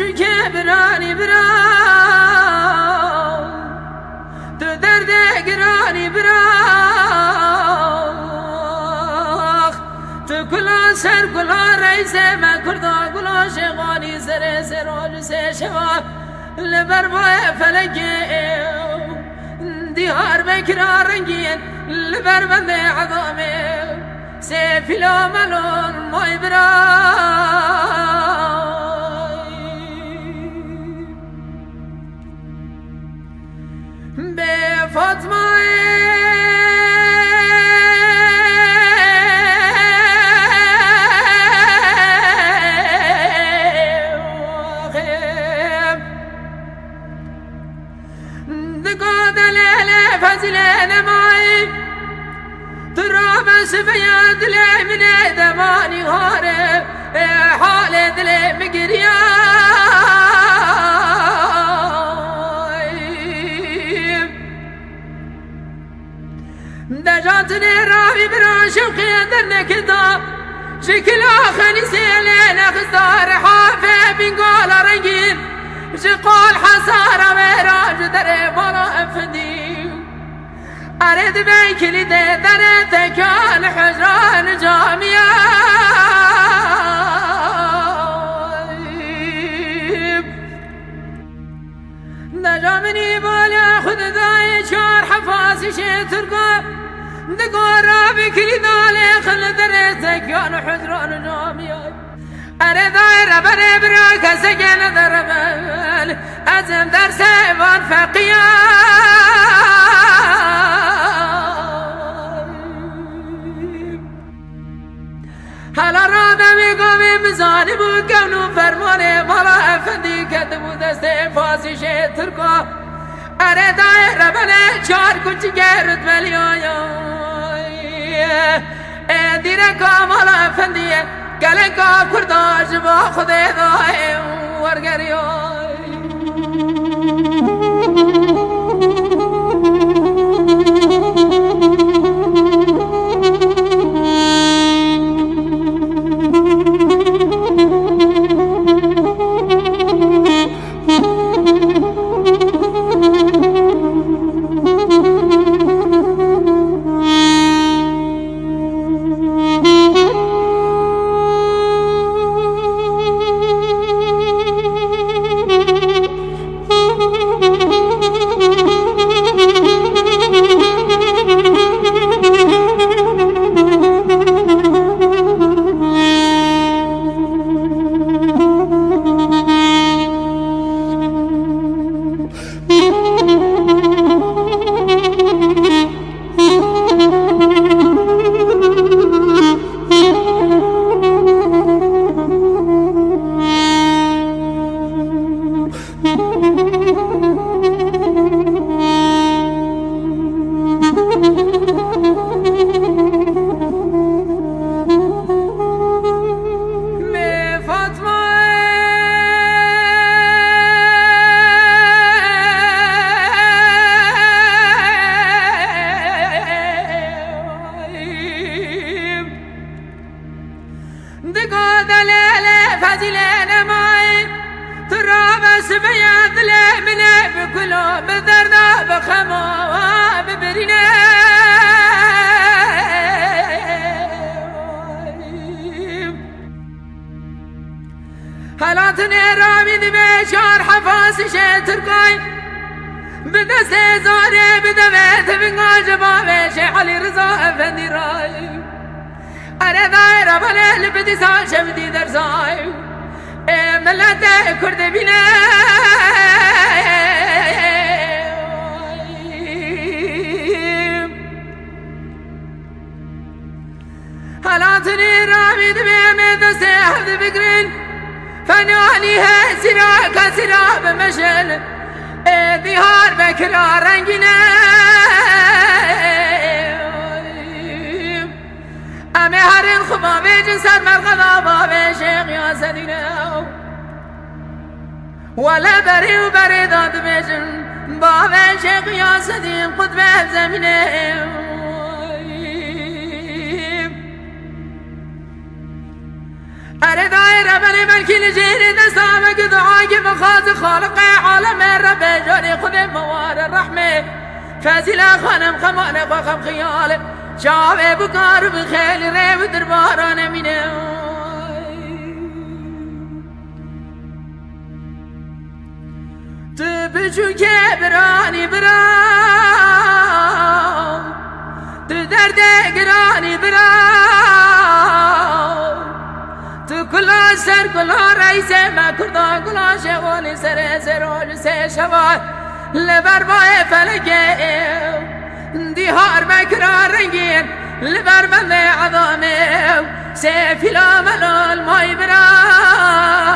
کوچک برانی برا تو درد گرانی برا تو کلا سر کلا رئیس من کردا کلا شغانی سر سراج سه شوا لبر بای فلکی دیار بکرا رنگین لبر بند عظامه سفلا ملون مای برای به فاطمه فزلنا معي ترى بس بياد لي من دماني هارب حال دلي مقريا دجاتني رابي براشم خيدر نكدا شكل آخني سيلين اخستار حافة بنقول رنجين شقول حسارة مراج دري مرا افدي أريد بيكلي در تكان حجران جامعة نجامني بالا خذ ذاي شار حفاسي شترقا دقورا بكلي دالي خل در تكان حجران جامعة أريد ربنا براك سجن دربان أزم در سيبان فقيا حالا را نمیگم بزانی بود کونو فرمانه مالا افندی کده بود دست فاسی ترکا اره دایره بله چار کچی گرد ولی آیا دیره که مالا افندی گله که کرداش با خود دای ورگری فزلنا معي ترى بس بياد لي من بكلو بدرنا بخما ببرنا حالاتني رامي بشار حفاس شتركاي بدست زاري بدمت بنقاج بابي شيخ علي رضا افندي راي أنا دايرة بلال بدي سال شمدي درزاي ملت كرد بنا حالاتني رامي دمي دستي حفظ بقرين فنوانيها سرا كسرا بمشل ديهار بكرا رنجنا أمي هرين خبابي جنسان مرغبا بابي شيخ يا سدينا ولا بري وبري داد بيجن بابي شيخ يا سدين قطبه زمينه اره دایره بلی من کل جیری دستامه که دعای بخواز خالق عالم رب جانی خود موار رحمه فضیل خانم خمانه باخم خیال جاوه بکار بخیل ریو درباران مینه تو بجو که برانی برام تو درد گرانی برام تو کلا سر کلا رئیس ما کردان کلا شوالی سر سروج سه شوال لبر بای فلکه دیهار بکرار رنگین لبر بند عظامه سه فیلا ملال مای برام